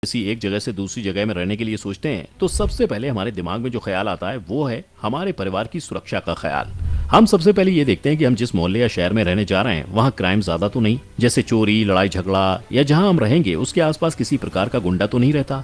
किसी एक जगह से दूसरी जगह में रहने के लिए सोचते हैं तो सबसे पहले हमारे दिमाग में जो ख्याल आता है वो है हमारे परिवार की सुरक्षा का ख्याल। हम सबसे पहले ये देखते हैं कि हम जिस मोहल्ले या शहर में रहने जा रहे हैं वहाँ क्राइम ज्यादा तो नहीं, जैसे चोरी, लड़ाई झगड़ा, या जहाँ हम रहेंगे उसके आसपास किसी प्रकार का गुंडा तो नहीं रहता।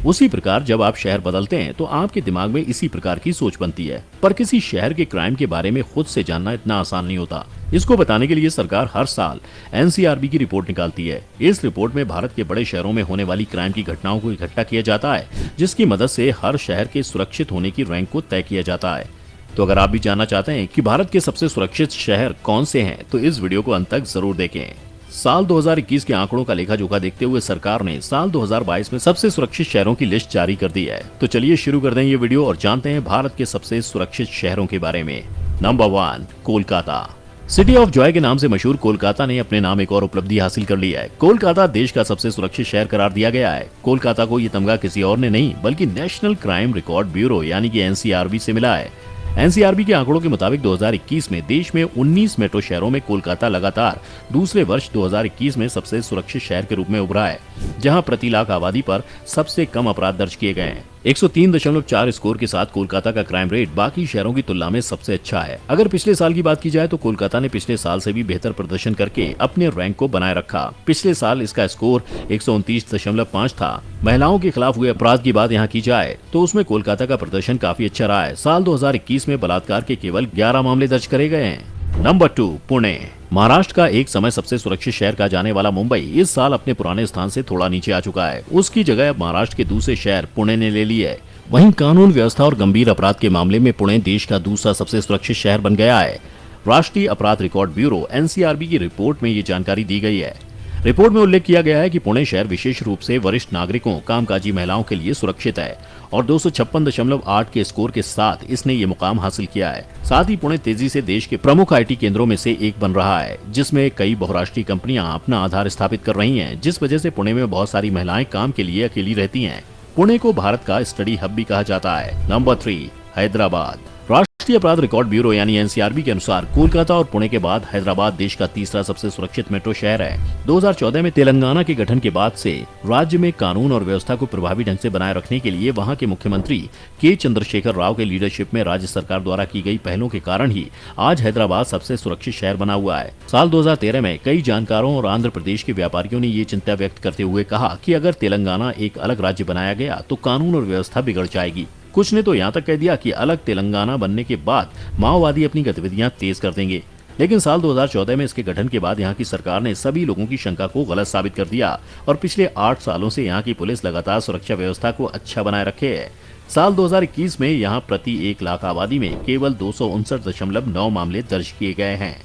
उसी प्रकार जब आप शहर बदलते हैं तो आपके दिमाग में इसी प्रकार की सोच बनती है। पर किसी शहर के क्राइम के बारे में खुद से जानना इतना आसान नहीं होता। इसको बताने के लिए सरकार हर साल एनसीआरबी की रिपोर्ट निकालती है। इस रिपोर्ट में भारत के बड़े शहरों में होने वाली क्राइम की घटनाओं को इकट्ठा किया जाता है, जिसकी मदद से हर शहर के सुरक्षित होने की रैंक को तय किया जाता है। तो अगर आप भी जानना चाहते हैं कि भारत के सबसे सुरक्षित शहर कौन से हैं, तो इस वीडियो को अंत तक जरूर देखें। साल 2021 के आंकड़ों का लेखा जोखा देखते हुए सरकार ने साल 2022 में सबसे सुरक्षित शहरों की लिस्ट जारी कर दी है। तो चलिए शुरू कर दें ये वीडियो और जानते हैं भारत के सबसे सुरक्षित शहरों के बारे में। Number 1, Kolkata. City of Joy के नाम से मशहूर कोलकाता ने अपने नाम एक और उपलब्धि हासिल कर ली है। कोलकाता देश का सबसे सुरक्षित शहर करार दिया गया है। कोलकाता को ये तमगा किसी और ने नहीं बल्कि नेशनल क्राइम रिकॉर्ड ब्यूरो यानी कि एनसीआरबी से मिला है। एनसीआरबी के आंकड़ों के मुताबिक 2021 में देश में 19 मेट्रो शहरों में कोलकाता लगातार दूसरे वर्ष 2021 में सबसे सुरक्षित शहर के रूप में उभरा है, जहां प्रति लाख आबादी पर सबसे कम अपराध दर्ज किए गए हैं। 103.4 स्कोर के साथ कोलकाता का क्राइम रेट बाकी शहरों की तुलना में सबसे अच्छा है। अगर पिछले साल की बात की जाए तो कोलकाता ने पिछले साल से भी बेहतर प्रदर्शन करके अपने रैंक को बनाए रखा। पिछले साल इसका स्कोर 129.5 था। महिलाओं के खिलाफ हुए अपराध की बात यहाँ की जाए तो उसमें कोलकाता का प्रदर्शन काफी अच्छा रहा है। साल 2021 में बलात्कार के केवल 11 मामले दर्ज करे गए हैं। नंबर 2, पुणे। महाराष्ट्र का एक समय सबसे सुरक्षित शहर कहा जाने वाला मुंबई इस साल अपने पुराने स्थान से थोड़ा नीचे आ चुका है। उसकी जगह अब महाराष्ट्र के दूसरे शहर पुणे ने ले ली है। वहीं कानून व्यवस्था और गंभीर अपराध के मामले में पुणे देश का दूसरा सबसे सुरक्षित शहर बन गया है। राष्ट्रीय अपराध रिकॉर्ड ब्यूरो एनसीआरबी की रिपोर्ट में ये जानकारी दी गई है। रिपोर्ट में उल्लेख किया गया है कि पुणे शहर विशेष रूप से वरिष्ठ नागरिकों, कामकाजी महिलाओं के लिए सुरक्षित है और 256.8 के स्कोर के साथ इसने ये मुकाम हासिल किया है। साथ ही पुणे तेजी से देश के प्रमुख आईटी केंद्रों में से एक बन रहा है, जिसमें कई बहुराष्ट्रीय कंपनियां अपना आधार स्थापित कर रही हैं, जिस वजह से पुणे में बहुत सारी महिलाएं काम के लिए अकेली रहती हैं। पुणे को भारत का स्टडी हब भी कहा जाता है। नंबर 3, हैदराबाद। राष्ट्रीय अपराध रिकॉर्ड ब्यूरो यानी एनसीआरबी के अनुसार कोलकाता और पुणे के बाद हैदराबाद देश का तीसरा सबसे सुरक्षित मेट्रो शहर है। 2014 में तेलंगाना के गठन के बाद से राज्य में कानून और व्यवस्था को प्रभावी ढंग से बनाए रखने के लिए वहां के मुख्यमंत्री के चंद्रशेखर राव के लीडरशिप में राज्य सरकार द्वारा की गई पहलों के कारण ही आज हैदराबाद सबसे सुरक्षित शहर बना हुआ है। साल 2013 में कई जानकारों और आंध्र प्रदेश के व्यापारियों ने ये चिंता व्यक्त करते हुए कहा कि अगर तेलंगाना एक अलग राज्य बनाया गया तो कानून और व्यवस्था बिगड़ जाएगी। कुछ ने तो यहाँ तक कह दिया कि अलग तेलंगाना बनने के बाद माओवादी अपनी गतिविधियां तेज कर देंगे। लेकिन साल 2014 में इसके गठन के बाद यहाँ की सरकार ने सभी लोगों की शंका को गलत साबित कर दिया और पिछले 8 सालों से यहाँ की पुलिस लगातार सुरक्षा व्यवस्था को अच्छा बनाए रखे है। साल 2021 में यहाँ प्रति 1 लाख आबादी में केवल 259.9 मामले दर्ज किए गए हैं।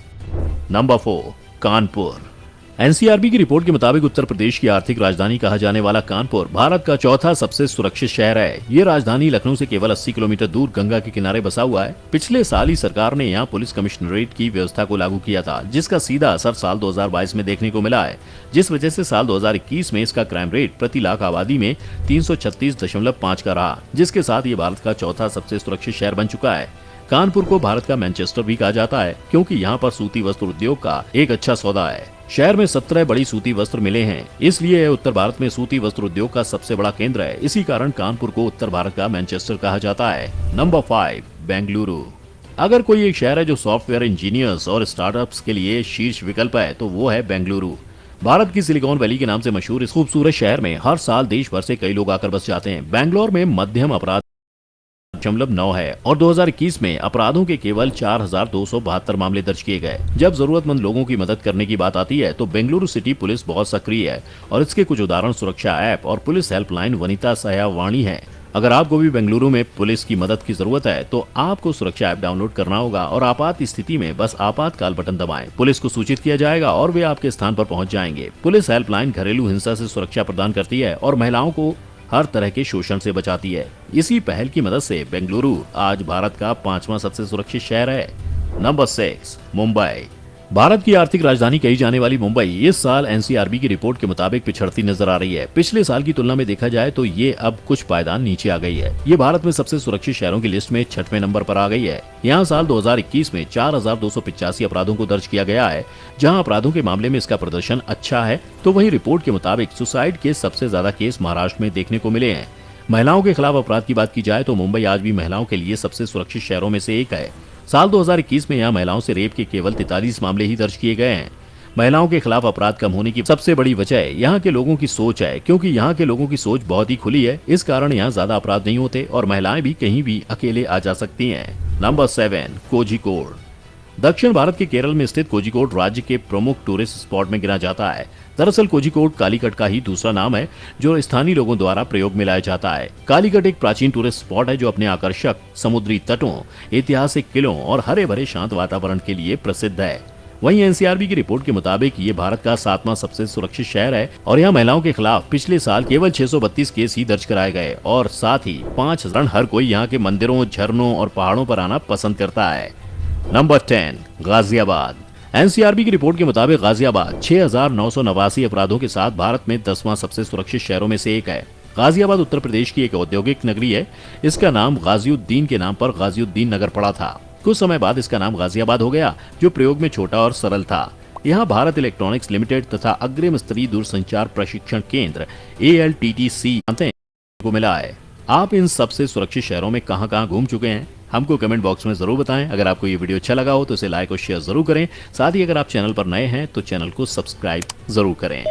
नंबर 4, कानपुर। एनसीआरबी की रिपोर्ट के मुताबिक उत्तर प्रदेश की आर्थिक राजधानी कहा जाने वाला कानपुर भारत का चौथा सबसे सुरक्षित शहर है। ये राजधानी लखनऊ से केवल 80 किलोमीटर दूर गंगा के किनारे बसा हुआ है। पिछले साल ही सरकार ने यहाँ पुलिस कमिश्नरेट की व्यवस्था को लागू किया था, जिसका सीधा असर साल 2022 में देखने को मिला है, जिस वजह से साल 2021 में इसका क्राइम रेट प्रति लाख आबादी में 336.5 का रहा, जिसके साथ ये भारत का चौथा सबसे सुरक्षित शहर बन चुका है। कानपुर को भारत का मैनचेस्टर भी कहा जाता है, क्योंकि यहाँ पर सूती वस्त्र उद्योग का एक अच्छा सौदा है। शहर में 17 बड़ी सूती वस्त्र मिले हैं, इसलिए यह उत्तर भारत में सूती वस्त्र उद्योग का सबसे बड़ा केंद्र है। इसी कारण कानपुर को उत्तर भारत का मैनचेस्टर कहा जाता है। नंबर 5, बेंगलुरु। अगर कोई एक शहर है जो सॉफ्टवेयर इंजीनियर्स और स्टार्टअप्स के लिए शीर्ष विकल्प है तो वो है बेंगलुरु। भारत की सिलिकॉन वैली के नाम से मशहूर इस खूबसूरत शहर में हर साल देश भर से कई लोग आकर बस जाते हैं। बेंगलोर में मध्यम अपराध 9 है और 2021 में अपराधों के केवल 4,272 मामले दर्ज किए गए। जब जरूरतमंद लोगों की मदद करने की बात आती है तो बेंगलुरु सिटी पुलिस बहुत सक्रिय है और इसके कुछ उदाहरण सुरक्षा ऐप और पुलिस हेल्पलाइन वनिता सहायवाणी है। अगर आपको भी बेंगलुरु में पुलिस की मदद की जरूरत है तो आपको सुरक्षा ऐप डाउनलोड करना होगा और आपात स्थिति में बस आपातकाल बटन दबाएं। पुलिस को सूचित किया जाएगा और वे आपके स्थान पर पहुंच जाएंगे। पुलिस हेल्पलाइन घरेलू हिंसा से सुरक्षा प्रदान करती है और महिलाओं को हर तरह के शोषण से बचाती है। इसी पहल की मदद से बेंगलुरु आज भारत का 5वां सबसे सुरक्षित शहर है। नंबर 6, मुंबई। भारत की आर्थिक राजधानी कही जाने वाली मुंबई इस साल एनसीआरबी की रिपोर्ट के मुताबिक पिछड़ती नजर आ रही है। पिछले साल की तुलना में देखा जाए तो ये अब कुछ पायदान नीचे आ गई है। ये भारत में सबसे सुरक्षित शहरों की लिस्ट में 6वें नंबर पर आ गई है। यहाँ साल 2021 में 4285 अपराधों को दर्ज किया गया है। जहाँ अपराधों के मामले में इसका प्रदर्शन अच्छा है, तो वहीं रिपोर्ट के मुताबिक सुसाइड के सबसे ज्यादा केस महाराष्ट्र में देखने को मिले हैं। महिलाओं के खिलाफ अपराध की बात की जाए तो मुंबई आज भी महिलाओं के लिए सबसे सुरक्षित शहरों में से एक है। साल 2021 में यहाँ महिलाओं से रेप के केवल 43 मामले ही दर्ज किए गए हैं। महिलाओं के खिलाफ अपराध कम होने की सबसे बड़ी वजह यहाँ के लोगों की सोच है, क्योंकि यहाँ के लोगों की सोच बहुत ही खुली है। इस कारण यहाँ ज्यादा अपराध नहीं होते और महिलाएं भी कहीं भी अकेले आ जा सकती हैं। नंबर 7, कोझिकोड। दक्षिण भारत के केरल में स्थित कोझिकोड राज्य के प्रमुख टूरिस्ट स्पॉट में गिना जाता है। दरअसल कोझिकोड कालीकट का ही दूसरा नाम है जो स्थानीय लोगों द्वारा प्रयोग में लाया जाता है। कालीकट एक प्राचीन टूरिस्ट स्पॉट है जो अपने आकर्षक समुद्री तटों, ऐतिहासिक किलों और हरे भरे शांत वातावरण के लिए प्रसिद्ध है। वहीं एनसीआरबी की रिपोर्ट के मुताबिक ये भारत का 7वां सबसे सुरक्षित शहर है और यहाँ महिलाओं के खिलाफ पिछले साल केवल 632 केस ही दर्ज कराए गए और साथ ही 5 हर कोई यहाँ के मंदिरों, झरनों और पहाड़ों पर आना पसंद करता है। नंबर 10, गाजियाबाद। एनसीआरबी की रिपोर्ट के मुताबिक गाजियाबाद 6989 अपराधों के साथ भारत में 10वां सबसे सुरक्षित शहरों में से एक है। गाजियाबाद उत्तर प्रदेश की एक औद्योगिक नगरी है। इसका नाम गाजिउद्दीन के नाम पर गाजिउद्दीन नगर पड़ा था। कुछ समय बाद इसका नाम गाजियाबाद हो गया, जो प्रयोग में छोटा और सरल था। यहाँ भारत इलेक्ट्रॉनिक्स लिमिटेड तथा अग्रिम स्तरीय दूरसंचार प्रशिक्षण केंद्र ALTTC को मिला है। आप इन सबसे सुरक्षित शहरों में कहां-कहां घूम चुके हैं? हमको कमेंट बॉक्स में जरूर बताएं। अगर आपको ये वीडियो अच्छा लगा हो तो इसे लाइक और शेयर जरूर करें। साथ ही अगर आप चैनल पर नए हैं तो चैनल को सब्सक्राइब जरूर करें।